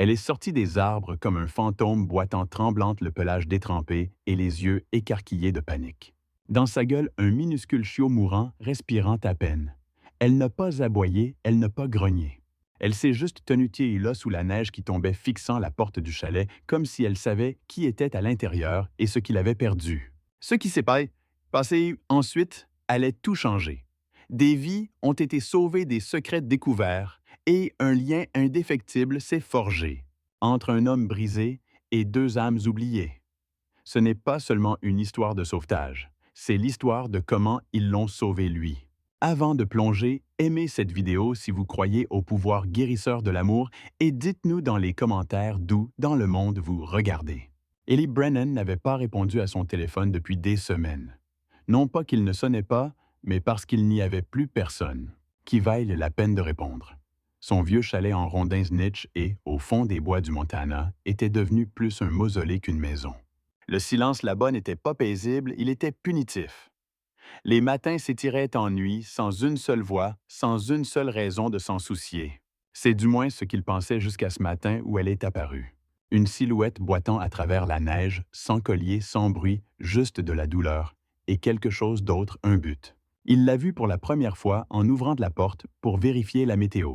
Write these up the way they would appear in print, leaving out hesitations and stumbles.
Elle est sortie des arbres comme un fantôme boitant tremblante le pelage détrempé et les yeux écarquillés de panique. Dans sa gueule, un minuscule chiot mourant, respirant à peine. Elle n'a pas aboyé, elle n'a pas grogné. Elle s'est juste tenue tiée là sous la neige qui tombait fixant la porte du chalet, comme si elle savait qui était à l'intérieur et ce qu'il avait perdu. Ce qui s'est passé ensuite allait tout changer. Des vies ont été sauvées, des secrets découverts, et un lien indéfectible s'est forgé entre un homme brisé et deux âmes oubliées. Ce n'est pas seulement une histoire de sauvetage, c'est l'histoire de comment ils l'ont sauvé lui. Avant de plonger, aimez cette vidéo si vous croyez au pouvoir guérisseur de l'amour et dites-nous dans les commentaires d'où dans le monde vous regardez. Ellie Brennan n'avait pas répondu à son téléphone depuis des semaines. Non pas qu'il ne sonnait pas, mais parce qu'il n'y avait plus personne qui vaille la peine de répondre. Son vieux chalet en rondins niche et, au fond des bois du Montana, était devenu plus un mausolée qu'une maison. Le silence là-bas n'était pas paisible, il était punitif. Les matins s'étiraient en nuit, sans une seule voix, sans une seule raison de s'en soucier. C'est du moins ce qu'il pensait jusqu'à ce matin où elle est apparue. Une silhouette boitant à travers la neige, sans collier, sans bruit, juste de la douleur, et quelque chose d'autre, un but. Il l'a vue pour la première fois en ouvrant de la porte pour vérifier la météo.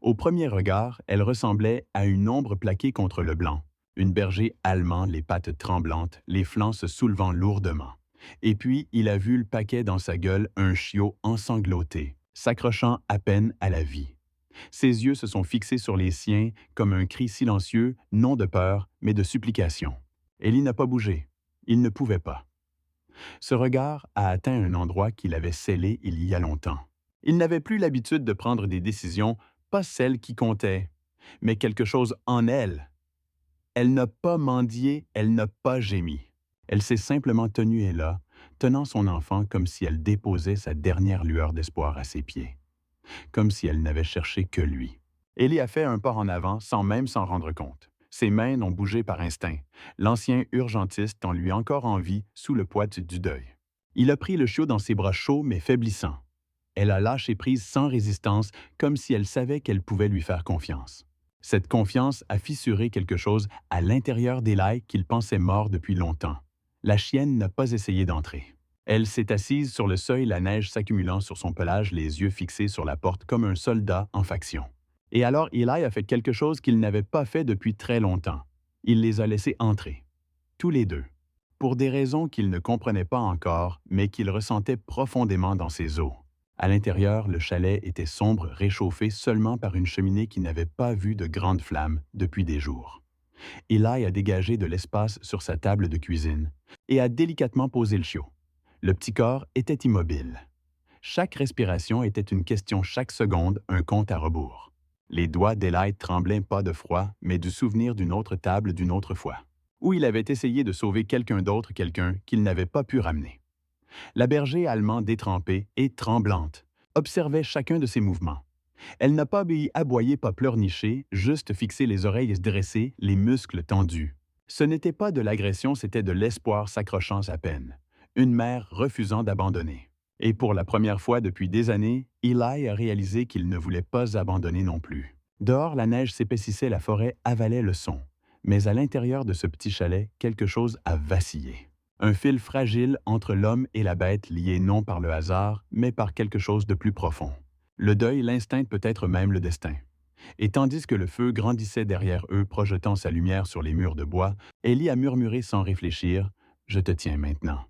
Au premier regard, elle ressemblait à une ombre plaquée contre le blanc, une berger allemand, les pattes tremblantes, les flancs se soulevant lourdement. Et puis, il a vu le paquet dans sa gueule, un chiot ensangloté, s'accrochant à peine à la vie. Ses yeux se sont fixés sur les siens comme un cri silencieux, non de peur, mais de supplication. Ellie n'a pas bougé. Il ne pouvait pas. Ce regard a atteint un endroit qu'il avait scellé il y a longtemps. Il n'avait plus l'habitude de prendre des décisions, pas celles qui comptaient, mais quelque chose en elle. Elle n'a pas mendié, elle n'a pas gémi. Elle s'est simplement tenue là, tenant son enfant comme si elle déposait sa dernière lueur d'espoir à ses pieds, comme si elle n'avait cherché que lui. Ellie a fait un pas en avant sans même s'en rendre compte. Ses mains n'ont bougé par instinct, l'ancien urgentiste en lui encore en vie sous le poids du deuil. Il a pris le chiot dans ses bras chauds mais faiblissants. Elle a lâché prise sans résistance, comme si elle savait qu'elle pouvait lui faire confiance. Cette confiance a fissuré quelque chose à l'intérieur d'Eli qu'il pensait mort depuis longtemps. La chienne n'a pas essayé d'entrer. Elle s'est assise sur le seuil, la neige s'accumulant sur son pelage, les yeux fixés sur la porte comme un soldat en faction. Et alors Eli a fait quelque chose qu'il n'avait pas fait depuis très longtemps. Il les a laissés entrer, tous les deux, pour des raisons qu'il ne comprenait pas encore, mais qu'il ressentait profondément dans ses os. À l'intérieur, le chalet était sombre, réchauffé seulement par une cheminée qui n'avait pas vu de grandes flammes depuis des jours. Eli a dégagé de l'espace sur sa table de cuisine et a délicatement posé le chiot. Le petit corps était immobile. Chaque respiration était une question, chaque seconde un compte à rebours. Les doigts d'Eli tremblaient pas de froid, mais du souvenir d'une autre table d'une autre fois, où il avait essayé de sauver quelqu'un d'autre, quelqu'un qu'il n'avait pas pu ramener. La berger allemande détrempée et tremblante observait chacun de ses mouvements. Elle n'a pas aboyé, pas pleurniché, juste fixé les oreilles dressées, les muscles tendus. Ce n'était pas de l'agression, c'était de l'espoir s'accrochant à peine. Une mère refusant d'abandonner. Et pour la première fois depuis des années, Eli a réalisé qu'il ne voulait pas abandonner non plus. Dehors, la neige s'épaississait, la forêt avalait le son. Mais à l'intérieur de ce petit chalet, quelque chose a vacillé. Un fil fragile entre l'homme et la bête lié non par le hasard, mais par quelque chose de plus profond. Le deuil, l'instinct, peut-être même le destin. Et tandis que le feu grandissait derrière eux, projetant sa lumière sur les murs de bois, Ellie a murmuré sans réfléchir « Je te tiens maintenant ».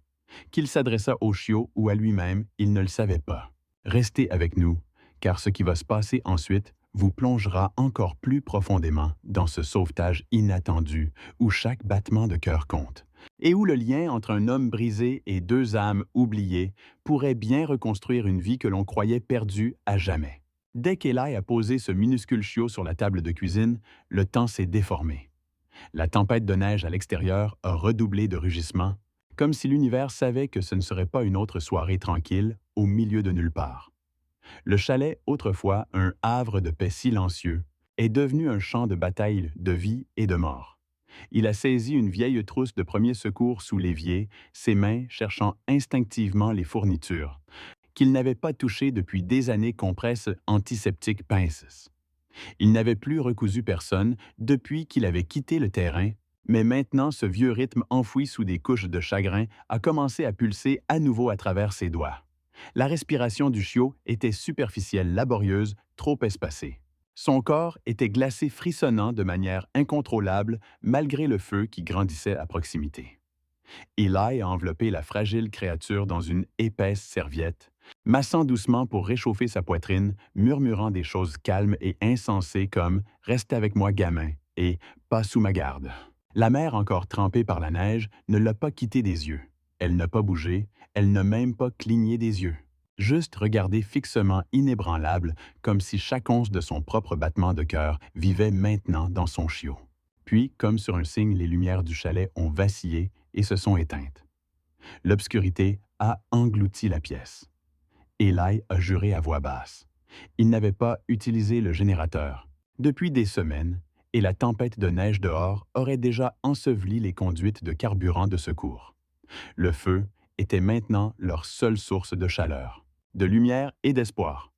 Qu'il s'adressa au chiot ou à lui-même, il ne le savait pas. Restez avec nous, car ce qui va se passer ensuite vous plongera encore plus profondément dans ce sauvetage inattendu où chaque battement de cœur compte, et où le lien entre un homme brisé et deux âmes oubliées pourrait bien reconstruire une vie que l'on croyait perdue à jamais. Dès qu'Eli a posé ce minuscule chiot sur la table de cuisine, le temps s'est déformé. La tempête de neige à l'extérieur a redoublé de rugissements, comme si l'univers savait que ce ne serait pas une autre soirée tranquille au milieu de nulle part. Le chalet, autrefois un havre de paix silencieux, est devenu un champ de bataille de vie et de mort. Il a saisi une vieille trousse de premiers secours sous l'évier, ses mains cherchant instinctivement les fournitures, qu'il n'avait pas touchées depuis des années compresses antiseptiques pinces. Il n'avait plus recousu personne depuis qu'il avait quitté le terrain, mais maintenant ce vieux rythme enfoui sous des couches de chagrin a commencé à pulser à nouveau à travers ses doigts. La respiration du chiot était superficielle, laborieuse, trop espacée. Son corps était glacé frissonnant de manière incontrôlable malgré le feu qui grandissait à proximité. Eli a enveloppé la fragile créature dans une épaisse serviette, massant doucement pour réchauffer sa poitrine, murmurant des choses calmes et insensées comme Reste avec moi, gamin et Pas sous ma garde. La mère, encore trempée par la neige, ne l'a pas quitté des yeux. Elle n'a pas bougé, elle n'a même pas cligné des yeux. Juste regardé fixement inébranlable, comme si chaque once de son propre battement de cœur vivait maintenant dans son chiot. Puis, comme sur un signe, les lumières du chalet ont vacillé et se sont éteintes. L'obscurité a englouti la pièce. Eli a juré à voix basse. Il n'avait pas utilisé le générateur depuis des semaines et la tempête de neige dehors aurait déjà enseveli les conduites de carburant de secours. Le feu était maintenant leur seule source de chaleur, de lumière et d'espoir.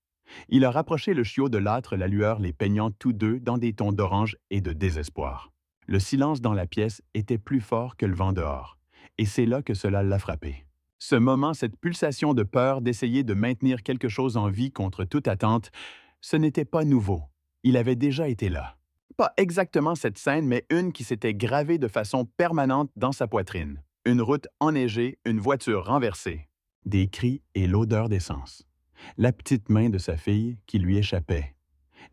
Il a rapproché le chiot de l'âtre, la lueur les peignant tous deux dans des tons d'orange et de désespoir. Le silence dans la pièce était plus fort que le vent dehors, et c'est là que cela l'a frappé. Ce moment, cette pulsation de peur d'essayer de maintenir quelque chose en vie contre toute attente, ce n'était pas nouveau. Il avait déjà été là. Pas exactement cette scène, mais une qui s'était gravée de façon permanente dans sa poitrine. Une route enneigée, une voiture renversée. Des cris et l'odeur d'essence. La petite main de sa fille qui lui échappait.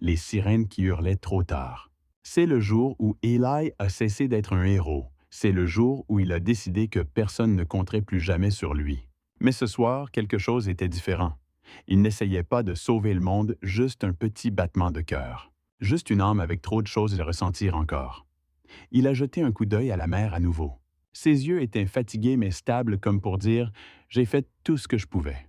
Les sirènes qui hurlaient trop tard. C'est le jour où Eli a cessé d'être un héros. C'est le jour où il a décidé que personne ne compterait plus jamais sur lui. Mais ce soir, quelque chose était différent. Il n'essayait pas de sauver le monde, juste un petit battement de cœur. Juste une âme avec trop de choses à ressentir encore. Il a jeté un coup d'œil à la mer à nouveau. Ses yeux étaient fatigués mais stables comme pour dire « J'ai fait tout ce que je pouvais.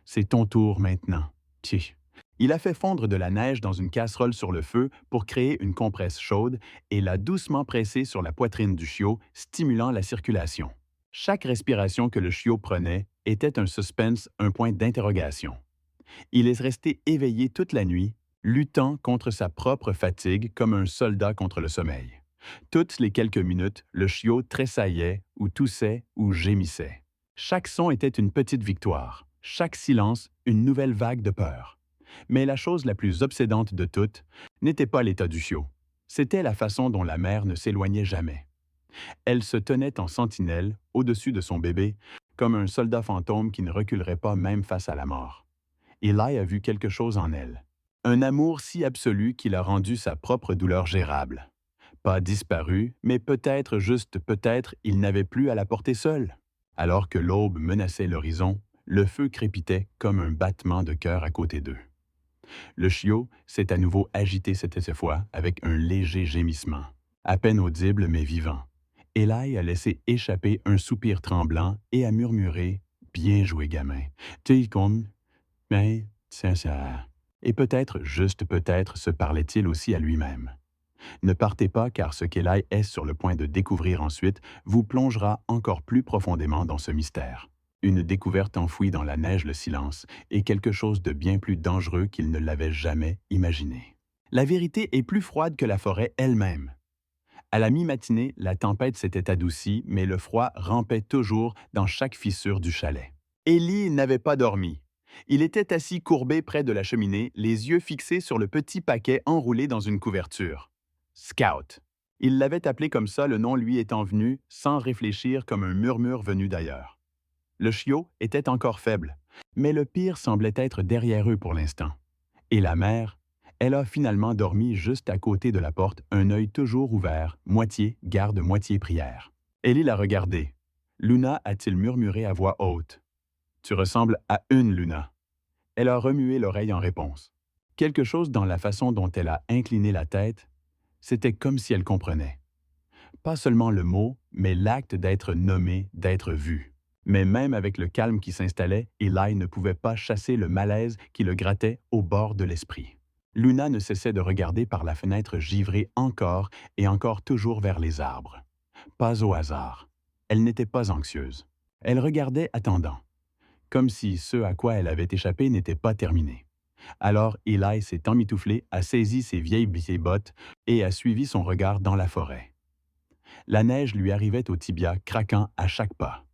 C'est ton tour maintenant. » Tchi. Il a fait fondre de la neige dans une casserole sur le feu pour créer une compresse chaude et l'a doucement pressée sur la poitrine du chiot, stimulant la circulation. Chaque respiration que le chiot prenait était un suspense, un point d'interrogation. Il est resté éveillé toute la nuit, luttant contre sa propre fatigue comme un soldat contre le sommeil. Toutes les quelques minutes, le chiot tressaillait ou toussait ou gémissait. Chaque son était une petite victoire, chaque silence une nouvelle vague de peur. Mais la chose la plus obsédante de toutes n'était pas l'état du chiot. C'était la façon dont la mère ne s'éloignait jamais. Elle se tenait en sentinelle, au-dessus de son bébé, comme un soldat fantôme qui ne reculerait pas même face à la mort. Eli a vu quelque chose en elle. Un amour si absolu qu'il a rendu sa propre douleur gérable. Pas disparu, mais peut-être, juste peut-être, il n'avait plus à la porter seul. Alors que l'aube menaçait l'horizon, le feu crépitait comme un battement de cœur à côté d'eux. Le chiot s'est à nouveau agité cette fois avec un léger gémissement, à peine audible mais vivant. Eli a laissé échapper un soupir tremblant et a murmuré « Bien joué, gamin. T'es comme... mais ça... » Et peut-être, juste peut-être, se parlait-il aussi à lui-même. Ne partez pas car ce qu'Eli est sur le point de découvrir ensuite vous plongera encore plus profondément dans ce mystère. Une découverte enfouie dans la neige, le silence, et quelque chose de bien plus dangereux qu'il ne l'avait jamais imaginé. La vérité est plus froide que la forêt elle-même. À la mi-matinée, la tempête s'était adoucie, mais le froid rampait toujours dans chaque fissure du chalet. Élie n'avait pas dormi. Il était assis courbé près de la cheminée, les yeux fixés sur le petit paquet enroulé dans une couverture. Scout. Il l'avait appelé comme ça, le nom lui étant venu, sans réfléchir, comme un murmure venu d'ailleurs. Le chiot était encore faible, mais le pire semblait être derrière eux pour l'instant. Et la mère, elle a finalement dormi juste à côté de la porte, un œil toujours ouvert, moitié garde, moitié prière. Ellie l'a regardé. Luna a-t-il murmuré à voix haute. « Tu ressembles à une Luna. » Elle a remué l'oreille en réponse. Quelque chose dans la façon dont elle a incliné la tête, c'était comme si elle comprenait. Pas seulement le mot, mais l'acte d'être nommé, d'être vu. Mais même avec le calme qui s'installait, Eli ne pouvait pas chasser le malaise qui le grattait au bord de l'esprit. Luna ne cessait de regarder par la fenêtre givrée encore et encore toujours vers les arbres. Pas au hasard. Elle n'était pas anxieuse. Elle regardait attendant, comme si ce à quoi elle avait échappé n'était pas terminé. Alors Eli s'est emmitouflé, a saisi ses vieilles bottes et a suivi son regard dans la forêt. La neige lui arrivait au tibia, craquant à chaque pas.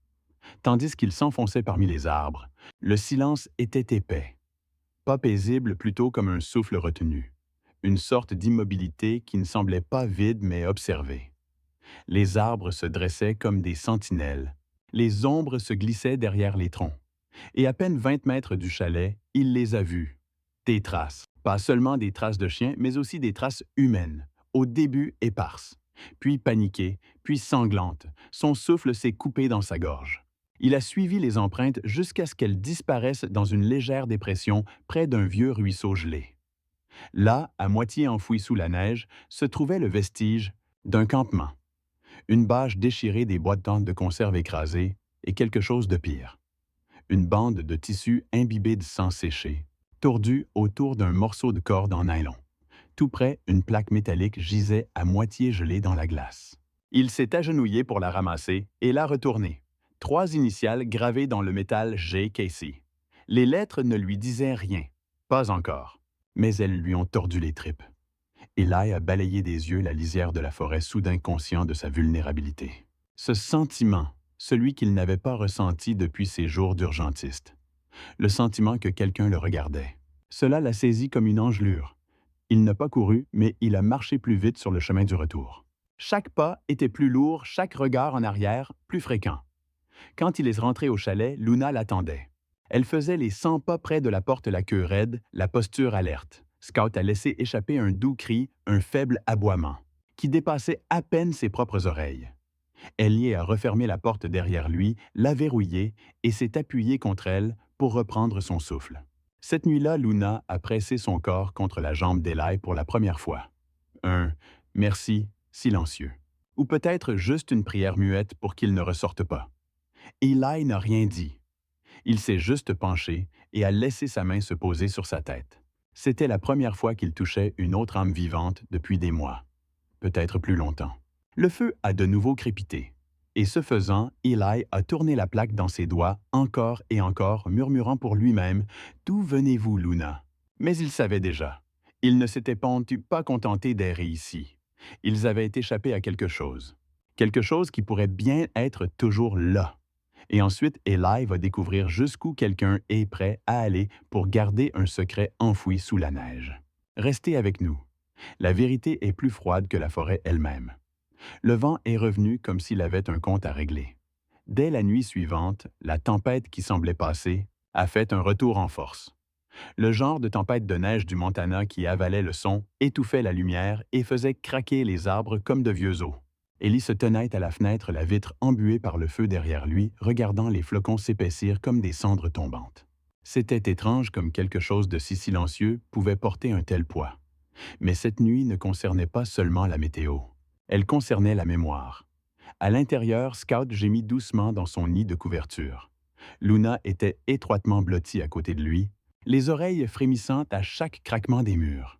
Tandis qu'il s'enfonçait parmi les arbres, le silence était épais, pas paisible, plutôt comme un souffle retenu, une sorte d'immobilité qui ne semblait pas vide mais observée. Les arbres se dressaient comme des sentinelles, les ombres se glissaient derrière les troncs, et à peine 20 mètres du chalet, il les a vus. Des traces, pas seulement des traces de chiens, mais aussi des traces humaines, au début éparses, puis paniquées, puis sanglantes. Son souffle s'est coupé dans sa gorge. Il a suivi les empreintes jusqu'à ce qu'elles disparaissent dans une légère dépression près d'un vieux ruisseau gelé. Là, à moitié enfoui sous la neige, se trouvait le vestige d'un campement. Une bâche déchirée, des boîtes de conserve écrasées, et quelque chose de pire. Une bande de tissu imbibé de sang séché, tordue autour d'un morceau de corde en nylon. Tout près, une plaque métallique gisait à moitié gelée dans la glace. Il s'est agenouillé pour la ramasser et l'a retournée. 3 initiales gravées dans le métal J. Casey. Les lettres ne lui disaient rien, pas encore, mais elles lui ont tordu les tripes. Eli a balayé des yeux la lisière de la forêt, soudain conscient de sa vulnérabilité. Ce sentiment, celui qu'il n'avait pas ressenti depuis ses jours d'urgentiste. Le sentiment que quelqu'un le regardait. Cela l'a saisi comme une engelure. Il n'a pas couru, mais il a marché plus vite sur le chemin du retour. Chaque pas était plus lourd, chaque regard en arrière plus fréquent. Quand il est rentré au chalet, Luna l'attendait. Elle faisait les 100 pas près de la porte, la queue raide, la posture alerte. Scout a laissé échapper un doux cri, un faible aboiement, qui dépassait à peine ses propres oreilles. Elliot a refermé la porte derrière lui, l'a verrouillée et s'est appuyé contre elle pour reprendre son souffle. Cette nuit-là, Luna a pressé son corps contre la jambe d'Eli pour la première fois. Un « merci » silencieux. Ou peut-être juste une prière muette pour qu'il ne ressorte pas. Eli n'a rien dit. Il s'est juste penché et a laissé sa main se poser sur sa tête. C'était la première fois qu'il touchait une autre âme vivante depuis des mois, peut-être plus longtemps. Le feu a de nouveau crépité, et ce faisant, Eli a tourné la plaque dans ses doigts encore et encore, murmurant pour lui-même « D'où venez-vous, Luna ?» Mais il savait déjà. Ils ne s'étaient pas contentés d'errer ici. Ils avaient échappé à quelque chose qui pourrait bien être toujours là. Et ensuite, Eli va découvrir jusqu'où quelqu'un est prêt à aller pour garder un secret enfoui sous la neige. Restez avec nous. La vérité est plus froide que la forêt elle-même. Le vent est revenu comme s'il avait un compte à régler. Dès la nuit suivante, la tempête qui semblait passer a fait un retour en force. Le genre de tempête de neige du Montana qui avalait le son, étouffait la lumière et faisait craquer les arbres comme de vieux os. Ellie se tenait à la fenêtre, la vitre embuée par le feu derrière lui, regardant les flocons s'épaissir comme des cendres tombantes. C'était étrange comme quelque chose de si silencieux pouvait porter un tel poids. Mais cette nuit ne concernait pas seulement la météo. Elle concernait la mémoire. À l'intérieur, Scout gémit doucement dans son nid de couverture. Luna était étroitement blottie à côté de lui, les oreilles frémissantes à chaque craquement des murs.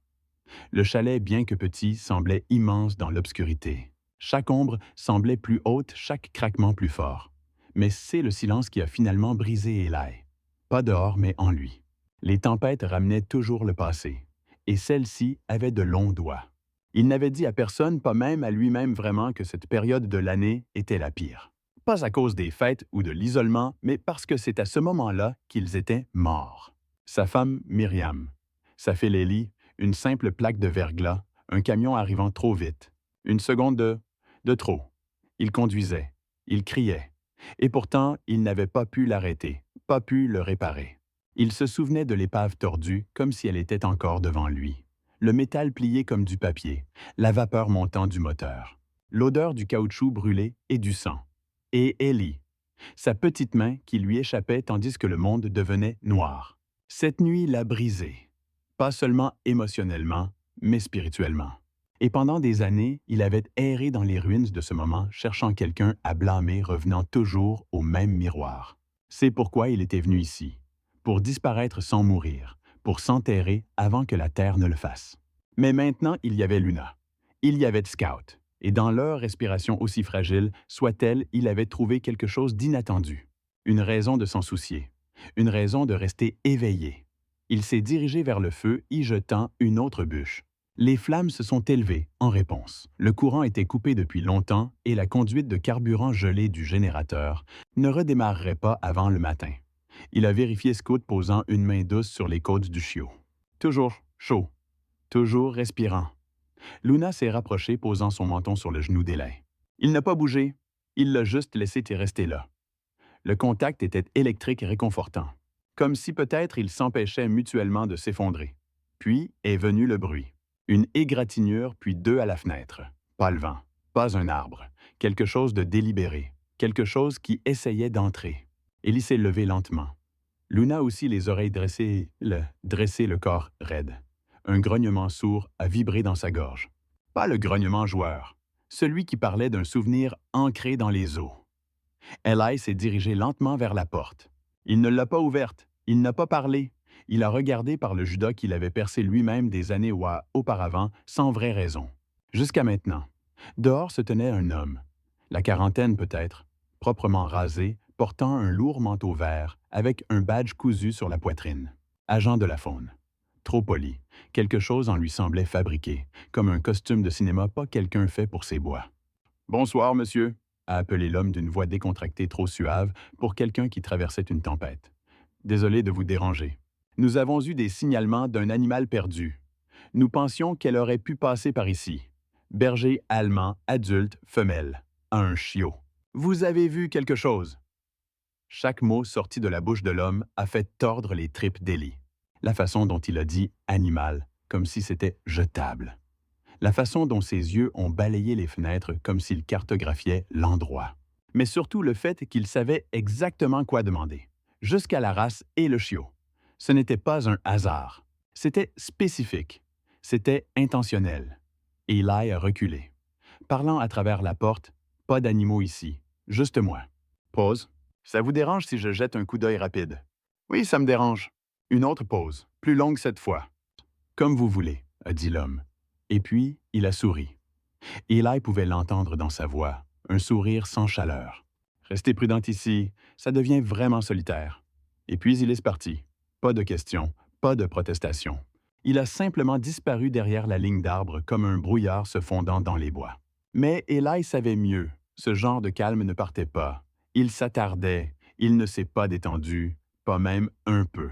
Le chalet, bien que petit, semblait immense dans l'obscurité. Chaque ombre semblait plus haute, chaque craquement plus fort. Mais c'est le silence qui a finalement brisé Eli. Pas dehors, mais en lui. Les tempêtes ramenaient toujours le passé, et celle-ci avait de longs doigts. Il n'avait dit à personne, pas même à lui-même vraiment, que cette période de l'année était la pire. Pas à cause des fêtes ou de l'isolement, mais parce que c'est à ce moment-là qu'ils étaient morts. Sa femme, Myriam. Sa fille Ellie, une simple plaque de verglas, un camion arrivant trop vite. Une seconde de trop. Il conduisait, il criait. Et pourtant, il n'avait pas pu l'arrêter, pas pu le réparer. Il se souvenait de l'épave tordue comme si elle était encore devant lui. Le métal plié comme du papier, la vapeur montant du moteur, l'odeur du caoutchouc brûlé et du sang. Et Ellie, sa petite main qui lui échappait tandis que le monde devenait noir. Cette nuit l'a brisé, pas seulement émotionnellement, mais spirituellement. Et pendant des années, il avait erré dans les ruines de ce moment, cherchant quelqu'un à blâmer, revenant toujours au même miroir. C'est pourquoi il était venu ici, pour disparaître sans mourir, pour s'enterrer avant que la terre ne le fasse. Mais maintenant, il y avait Luna. Il y avait Scout. Et dans leur respiration aussi fragile soit-elle, il avait trouvé quelque chose d'inattendu. Une raison de s'en soucier. Une raison de rester éveillé. Il s'est dirigé vers le feu, y jetant une autre bûche. Les flammes se sont élevées en réponse. Le courant était coupé depuis longtemps et la conduite de carburant gelé du générateur ne redémarrerait pas avant le matin. Il a vérifié Scout posant une main douce sur les côtes du chiot. Toujours chaud, toujours respirant. Luna s'est rapprochée, posant son menton sur le genou d'Eli. Il n'a pas bougé, il l'a juste laissé rester là. Le contact était électrique et réconfortant, comme si peut-être ils s'empêchaient mutuellement de s'effondrer. Puis est venu le bruit. Une égratignure, puis deux à la fenêtre. Pas le vent, pas un arbre. Quelque chose de délibéré, quelque chose qui essayait d'entrer. Ellie s'est levée lentement. Luna aussi les oreilles dressées, le corps raide. Un grognement sourd a vibré dans sa gorge. Pas le grognement joueur, celui qui parlait d'un souvenir ancré dans les os. Eli s'est dirigé lentement vers la porte. Il ne l'a pas ouverte, il n'a pas parlé. Il a regardé par le judas qu'il avait percé lui-même des années auparavant, sans vraie raison. Jusqu'à maintenant. Dehors se tenait un homme, la quarantaine peut-être, proprement rasé, portant un lourd manteau vert, avec un badge cousu sur la poitrine. Agent de la faune. Trop poli. Quelque chose en lui semblait fabriqué, comme un costume de cinéma pas quelqu'un fait pour ses bois. « Bonsoir, monsieur », a appelé l'homme d'une voix décontractée trop suave pour quelqu'un qui traversait une tempête. « Désolé de vous déranger. Nous avons eu des signalements d'un animal perdu. Nous pensions qu'elle aurait pu passer par ici. Berger allemand, adulte, femelle, un chiot. Vous avez vu quelque chose? » Chaque mot sorti de la bouche de l'homme a fait tordre les tripes d'Ellie. La façon dont il a dit « animal », comme si c'était jetable. La façon dont ses yeux ont balayé les fenêtres comme s'il cartographiait l'endroit. Mais surtout le fait qu'il savait exactement quoi demander. Jusqu'à la race et le chiot. Ce n'était pas un hasard. C'était spécifique. C'était intentionnel. Eli a reculé. Parlant à travers la porte, « Pas d'animaux ici, juste moi. » Pause. « Ça vous dérange si je jette un coup d'œil rapide? »« Oui, ça me dérange. » Une autre pause, plus longue cette fois. « Comme vous voulez, » a dit l'homme. Et puis, il a souri. Eli pouvait l'entendre dans sa voix, un sourire sans chaleur. « Restez prudente ici, ça devient vraiment solitaire. » Et puis il est parti. Pas de questions, pas de protestation. Il a simplement disparu derrière la ligne d'arbres comme un brouillard se fondant dans les bois. Mais Eli savait mieux. Ce genre de calme ne partait pas. Il s'attardait, il ne s'est pas détendu, pas même un peu.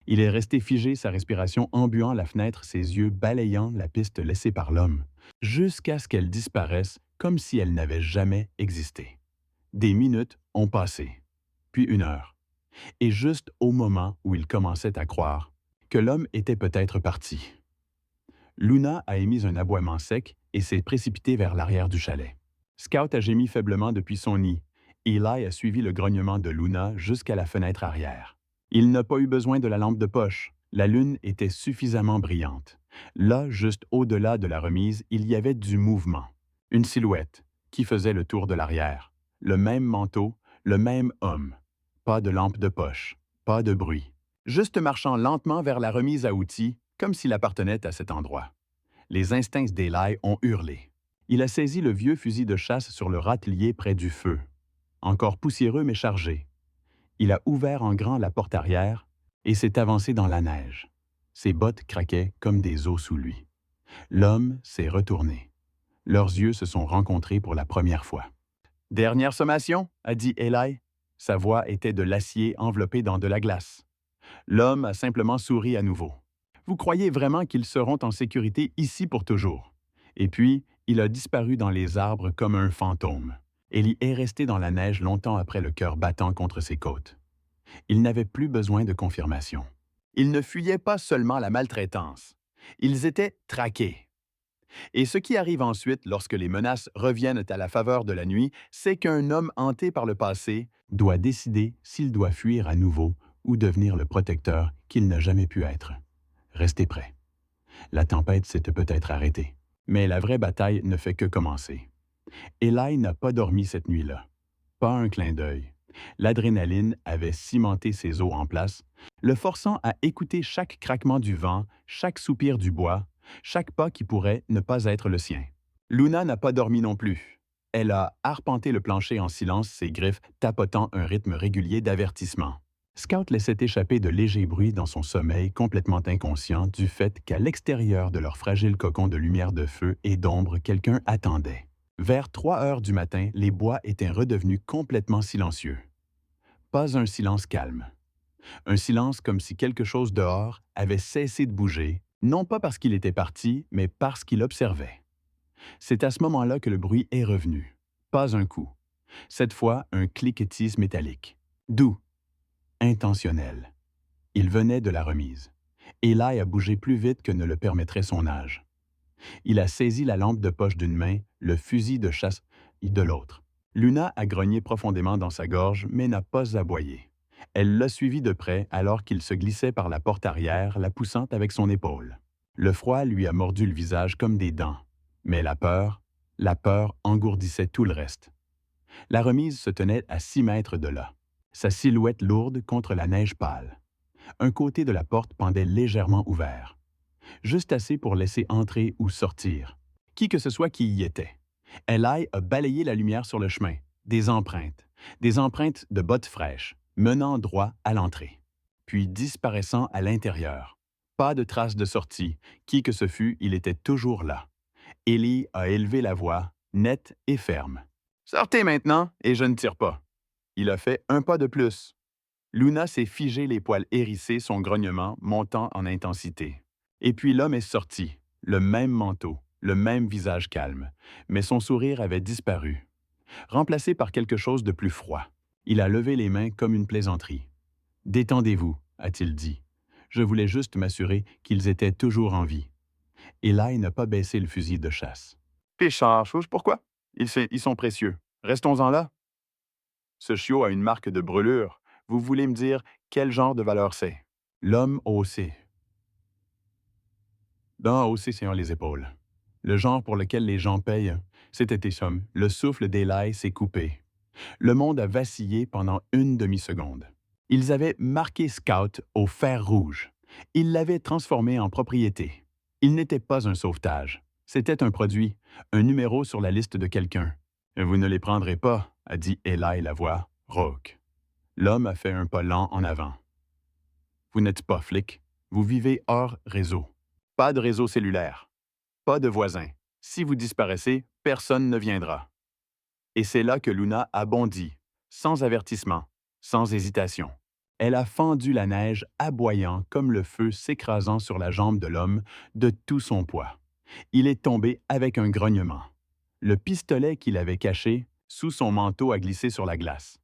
Il est resté figé, sa respiration embuant la fenêtre, ses yeux balayant la piste laissée par l'homme, jusqu'à ce qu'elle disparaisse comme si elle n'avait jamais existé. Des minutes ont passé, puis une heure. Et juste au moment où il commençait à croire que l'homme était peut-être parti. Luna a émis un aboiement sec et s'est précipitée vers l'arrière du chalet. Scout a gémi faiblement depuis son nid. Eli a suivi le grognement de Luna jusqu'à la fenêtre arrière. Il n'a pas eu besoin de la lampe de poche. La lune était suffisamment brillante. Là, juste au-delà de la remise, il y avait du mouvement. Une silhouette qui faisait le tour de l'arrière. Le même manteau, le même homme. Pas de lampe de poche, pas de bruit. Juste marchant lentement vers la remise à outils, comme s'il appartenait à cet endroit. Les instincts d'Eli ont hurlé. Il a saisi le vieux fusil de chasse sur le râtelier près du feu. Encore poussiéreux mais chargé. Il a ouvert en grand la porte arrière et s'est avancé dans la neige. Ses bottes craquaient comme des os sous lui. L'homme s'est retourné. Leurs yeux se sont rencontrés pour la première fois. « Dernière sommation, » a dit Eli. Sa voix était de l'acier enveloppé dans de la glace. L'homme a simplement souri à nouveau. « Vous croyez vraiment qu'ils seront en sécurité ici pour toujours? » Et puis, il a disparu dans les arbres comme un fantôme. Ellie est resté dans la neige longtemps après le cœur battant contre ses côtes. Il n'avait plus besoin de confirmation. Ils ne fuyaient pas seulement la maltraitance. Ils étaient traqués. Et ce qui arrive ensuite lorsque les menaces reviennent à la faveur de la nuit, c'est qu'un homme hanté par le passé doit décider s'il doit fuir à nouveau ou devenir le protecteur qu'il n'a jamais pu être. Restez prêts. La tempête s'est peut-être arrêtée, mais la vraie bataille ne fait que commencer. Eli n'a pas dormi cette nuit-là. Pas un clin d'œil. L'adrénaline avait cimenté ses os en place, le forçant à écouter chaque craquement du vent, chaque soupir du bois, chaque pas qui pourrait ne pas être le sien. Luna n'a pas dormi non plus. Elle a arpenté le plancher en silence, ses griffes tapotant un rythme régulier d'avertissement. Scout laissait échapper de légers bruits dans son sommeil, complètement inconscient du fait qu'à l'extérieur de leur fragile cocon de lumière de feu et d'ombre, quelqu'un attendait. Vers 3 heures du matin, les bois étaient redevenus complètement silencieux. Pas un silence calme. Un silence comme si quelque chose dehors avait cessé de bouger, non pas parce qu'il était parti, mais parce qu'il observait. C'est à ce moment-là que le bruit est revenu. Pas un coup. Cette fois, un cliquetis métallique. Doux, intentionnel. Il venait de la remise. Eli a bougé plus vite que ne le permettrait son âge. Il a saisi la lampe de poche d'une main, le fusil de chasse de l'autre. Luna a grogné profondément dans sa gorge, mais n'a pas aboyé. Elle l'a suivi de près alors qu'il se glissait par la porte arrière, la poussant avec son épaule. Le froid lui a mordu le visage comme des dents. Mais la peur engourdissait tout le reste. La remise se tenait à 6 mètres de là, sa silhouette lourde contre la neige pâle. Un côté de la porte pendait légèrement ouvert, juste assez pour laisser entrer ou sortir. Qui que ce soit qui y était. Eli a balayé la lumière sur le chemin, des empreintes de bottes fraîches, menant droit à l'entrée, puis disparaissant à l'intérieur. Pas de trace de sortie, qui que ce fût, il était toujours là. Eli a élevé la voix, nette et ferme. « Sortez maintenant, et je ne tire pas. » Il a fait un pas de plus. Luna s'est figé les poils hérissés, son grognement montant en intensité. Et puis l'homme est sorti, le même manteau, le même visage calme, mais son sourire avait disparu, remplacé par quelque chose de plus froid. Il a levé les mains comme une plaisanterie. « Détendez-vous, a-t-il dit. Je voulais juste m'assurer qu'ils étaient toujours en vie. » Eli n'a pas baissé le fusil de chasse. « Péchard, pourquoi? Ils sont précieux. Restons-en là. » Ce chiot a une marque de brûlure. Vous voulez me dire quel genre de valeur c'est? L'homme haussé. Haussé sur les épaules. Le genre pour lequel les gens payent, c'était tes sommes. Le souffle d'Eli s'est coupé. Le monde a vacillé pendant une demi-seconde. Ils avaient marqué Scout au fer rouge. Ils l'avaient transformé en propriété. Il n'était pas un sauvetage. C'était un produit, un numéro sur la liste de quelqu'un. « Vous ne les prendrez pas, » a dit Eli la voix rauque. L'homme a fait un pas lent en avant. « Vous n'êtes pas flic. Vous vivez hors réseau. Pas de réseau cellulaire. Pas de voisins. Si vous disparaissez, personne ne viendra. » Et c'est là que Luna a bondi, sans avertissement, sans hésitation. Elle a fendu la neige, aboyant comme le feu s'écrasant sur la jambe de l'homme de tout son poids. Il est tombé avec un grognement. Le pistolet qu'il avait caché sous son manteau a glissé sur la glace.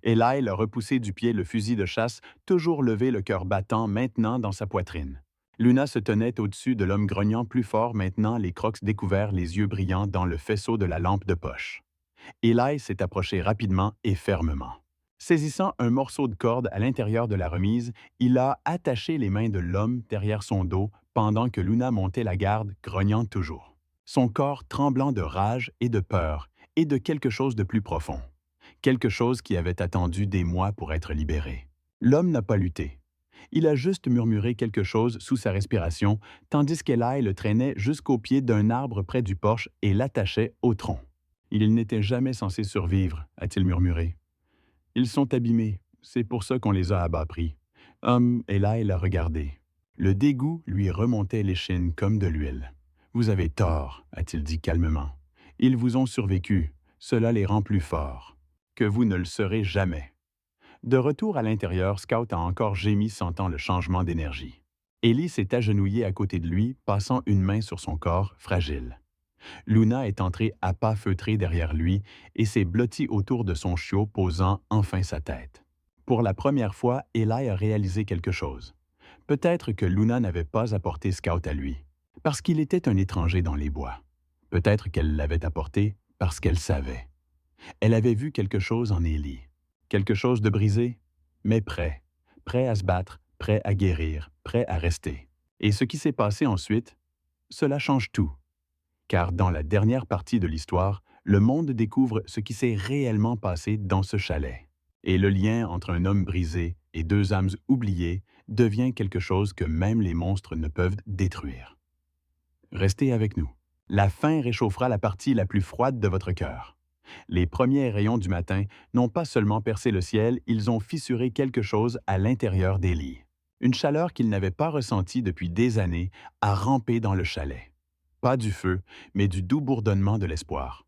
Eli a repoussé du pied le fusil de chasse, toujours levé le cœur battant maintenant dans sa poitrine. Luna se tenait au-dessus de l'homme grognant plus fort maintenant, les crocs découverts, les yeux brillants dans le faisceau de la lampe de poche. Eli s'est approché rapidement et fermement. Saisissant un morceau de corde à l'intérieur de la remise, il a attaché les mains de l'homme derrière son dos pendant que Luna montait la garde, grognant toujours. Son corps tremblant de rage et de peur, et de quelque chose de plus profond. Quelque chose qui avait attendu des mois pour être libéré. L'homme n'a pas lutté. Il a juste murmuré quelque chose sous sa respiration, tandis qu'Eli le traînait jusqu'au pied d'un arbre près du porche et l'attachait au tronc. « Il n'était jamais censé survivre, » a-t-il murmuré. « Ils sont abîmés, c'est pour ça qu'on les a à bas prix. » Eli l'a regardé. Le dégoût lui remontait l'échine comme de l'huile. « Vous avez tort, » a-t-il dit calmement. « Ils vous ont survécu, cela les rend plus forts. Que vous ne le serez jamais. » De retour à l'intérieur, Scout a encore gémi sentant le changement d'énergie. Ellie s'est agenouillée à côté de lui, passant une main sur son corps fragile. Luna est entrée à pas feutrés derrière lui et s'est blottie autour de son chiot, posant enfin sa tête. Pour la première fois, Eli a réalisé quelque chose. Peut-être que Luna n'avait pas apporté Scout à lui, parce qu'il était un étranger dans les bois. Peut-être qu'elle l'avait apporté parce qu'elle savait. Elle avait vu quelque chose en Ellie. Quelque chose de brisé, mais prêt à se battre, prêt à guérir, prêt à rester. Et ce qui s'est passé ensuite, cela change tout. Car dans la dernière partie de l'histoire, le monde découvre ce qui s'est réellement passé dans ce chalet. Et le lien entre un homme brisé et deux âmes oubliées devient quelque chose que même les monstres ne peuvent détruire. Restez avec nous. La faim réchauffera la partie la plus froide de votre cœur. Les premiers rayons du matin n'ont pas seulement percé le ciel, ils ont fissuré quelque chose à l'intérieur d'Ellie. Une chaleur qu'il n'avait pas ressentie depuis des années a rampé dans le chalet. Pas du feu, mais du doux bourdonnement de l'espoir.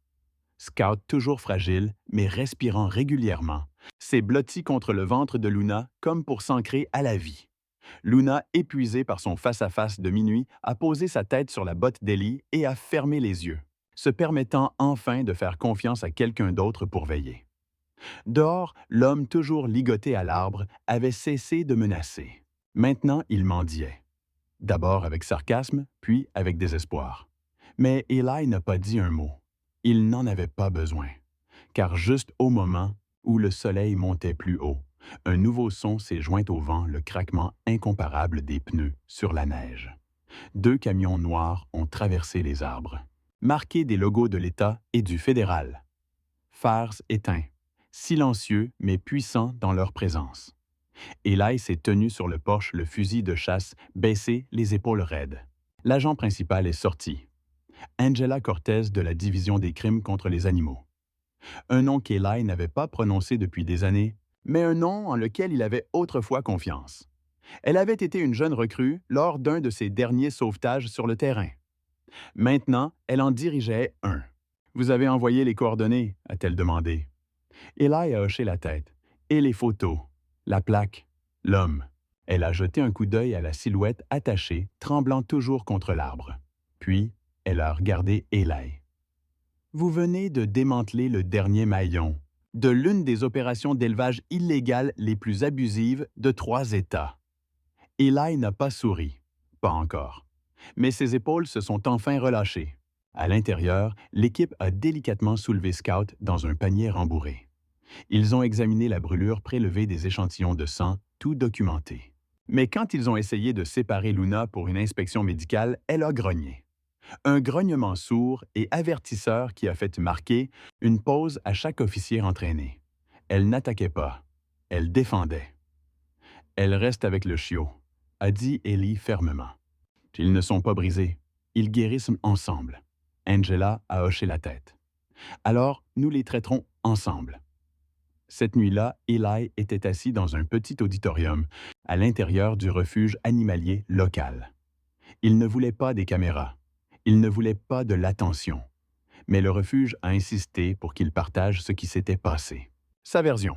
Scout toujours fragile, mais respirant régulièrement, s'est blotti contre le ventre de Luna comme pour s'ancrer à la vie. Luna, épuisée par son face-à-face de minuit, a posé sa tête sur la botte d'Ellie et a fermé les yeux, se permettant enfin de faire confiance à quelqu'un d'autre pour veiller. Dehors, l'homme toujours ligoté à l'arbre avait cessé de menacer. Maintenant, il mendiait. D'abord avec sarcasme, puis avec désespoir. Mais Eli n'a pas dit un mot. Il n'en avait pas besoin, car juste au moment où le soleil montait plus haut, un nouveau son s'est joint au vent, le craquement incomparable des pneus sur la neige. Deux camions noirs ont traversé les arbres, marqués des logos de l'État et du fédéral. Phares éteints, silencieux mais puissants dans leur présence. Eli s'est tenu sur le porche, le fusil de chasse baissé, les épaules raides. L'agent principal est sorti. Angela Cortez de la Division des crimes contre les animaux. Un nom qu'Eli n'avait pas prononcé depuis des années, mais un nom en lequel il avait autrefois confiance. Elle avait été une jeune recrue lors d'un de ses derniers sauvetages sur le terrain. Maintenant, elle en dirigeait un. « Vous avez envoyé les coordonnées ?» a-t-elle demandé. Eli a hoché la tête. « Et les photos, la plaque, l'homme. » Elle a jeté un coup d'œil à la silhouette attachée, tremblant toujours contre l'arbre. Puis, elle a regardé Eli. « Vous venez de démanteler le dernier maillon de l'une des opérations d'élevage illégales les plus abusives de 3 États. » Eli n'a pas souri. Pas encore. Mais ses épaules se sont enfin relâchées. À l'intérieur, l'équipe a délicatement soulevé Scout dans un panier rembourré. Ils ont examiné la brûlure, prélevé des échantillons de sang, tout documenté. Mais quand ils ont essayé de séparer Luna pour une inspection médicale, elle a grogné. Un grognement sourd et avertisseur qui a fait marquer une pause à chaque officier entraîné. Elle n'attaquait pas. Elle défendait. « Elle reste avec le chiot », a dit Ellie fermement. « Ils ne sont pas brisés. Ils guérissent ensemble. » Angela a hoché la tête. « Alors, nous les traiterons ensemble. » Cette nuit-là, Eli était assis dans un petit auditorium, à l'intérieur du refuge animalier local. Il ne voulait pas des caméras. Il ne voulait pas de l'attention. Mais le refuge a insisté pour qu'il partage ce qui s'était passé. Sa version.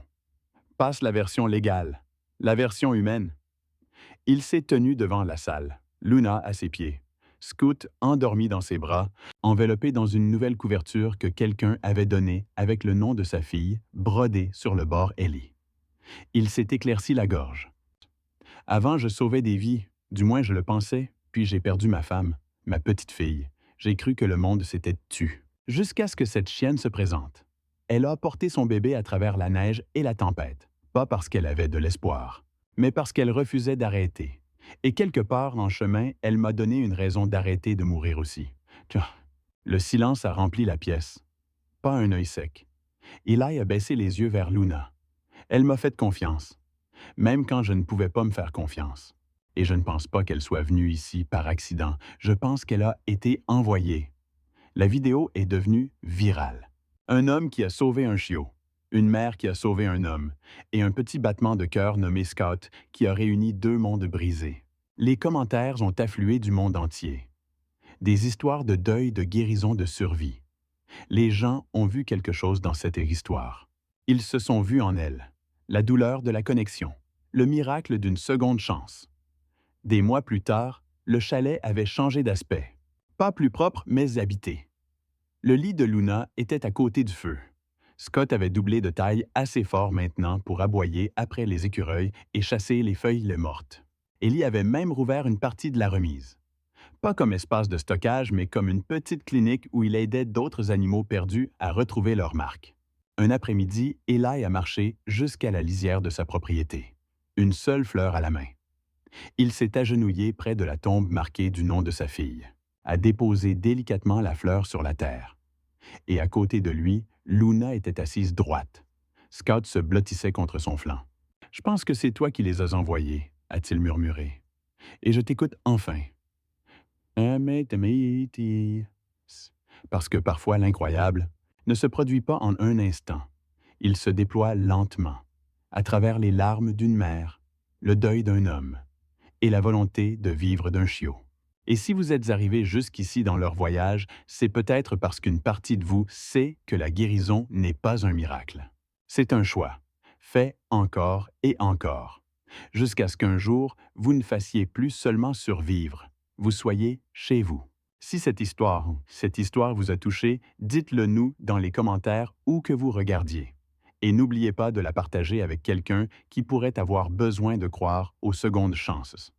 Passe la version légale, la version humaine. Il s'est tenu devant la salle, Luna à ses pieds, Scout endormi dans ses bras, enveloppé dans une nouvelle couverture que quelqu'un avait donnée avec le nom de sa fille, brodé sur le bord Ellie. Il s'est éclairci la gorge. « Avant, je sauvais des vies, du moins je le pensais, puis j'ai perdu ma femme, ma petite fille. J'ai cru que le monde s'était tu. Jusqu'à ce que cette chienne se présente. Elle a porté son bébé à travers la neige et la tempête, pas parce qu'elle avait de l'espoir, mais parce qu'elle refusait d'arrêter. Et quelque part en chemin, elle m'a donné une raison d'arrêter de mourir aussi. Tiens, le silence a rempli la pièce. Pas un œil sec. Eli a baissé les yeux vers Luna. Elle m'a fait confiance, même quand je ne pouvais pas me faire confiance. Et je ne pense pas qu'elle soit venue ici par accident. Je pense qu'elle a été envoyée. La vidéo est devenue virale. Un homme qui a sauvé un chiot, une mère qui a sauvé un homme, et un petit battement de cœur nommé Scott qui a réuni 2 mondes brisés. Les commentaires ont afflué du monde entier. Des histoires de deuil, de guérison, de survie. Les gens ont vu quelque chose dans cette histoire. Ils se sont vus en elle. La douleur de la connexion. Le miracle d'une seconde chance. Des mois plus tard, le chalet avait changé d'aspect. Pas plus propre, mais habité. Le lit de Luna était à côté du feu. Scott avait doublé de taille assez fort maintenant pour aboyer après les écureuils et chasser les feuilles mortes. Ellie avait même rouvert une partie de la remise. Pas comme espace de stockage, mais comme une petite clinique où il aidait d'autres animaux perdus à retrouver leur marque. Un après-midi, Eli a marché jusqu'à la lisière de sa propriété. Une seule fleur à la main. Il s'est agenouillé près de la tombe marquée du nom de sa fille, a déposé délicatement la fleur sur la terre. Et à côté de lui, Luna était assise droite. Scout se blottissait contre son flanc. « Je pense que c'est toi qui les as envoyés, » a-t-il murmuré. « Et je t'écoute enfin. » Parce que parfois l'incroyable, ne se produit pas en un instant. Il se déploie lentement, à travers les larmes d'une mère, le deuil d'un homme et la volonté de vivre d'un chiot. Et si vous êtes arrivé jusqu'ici dans leur voyage, c'est peut-être parce qu'une partie de vous sait que la guérison n'est pas un miracle. C'est un choix, fait encore et encore, jusqu'à ce qu'un jour, vous ne fassiez plus seulement survivre, vous soyez chez vous. Si cette histoire vous a touché, dites-le nous dans les commentaires où que vous regardiez. Et n'oubliez pas de la partager avec quelqu'un qui pourrait avoir besoin de croire aux secondes chances.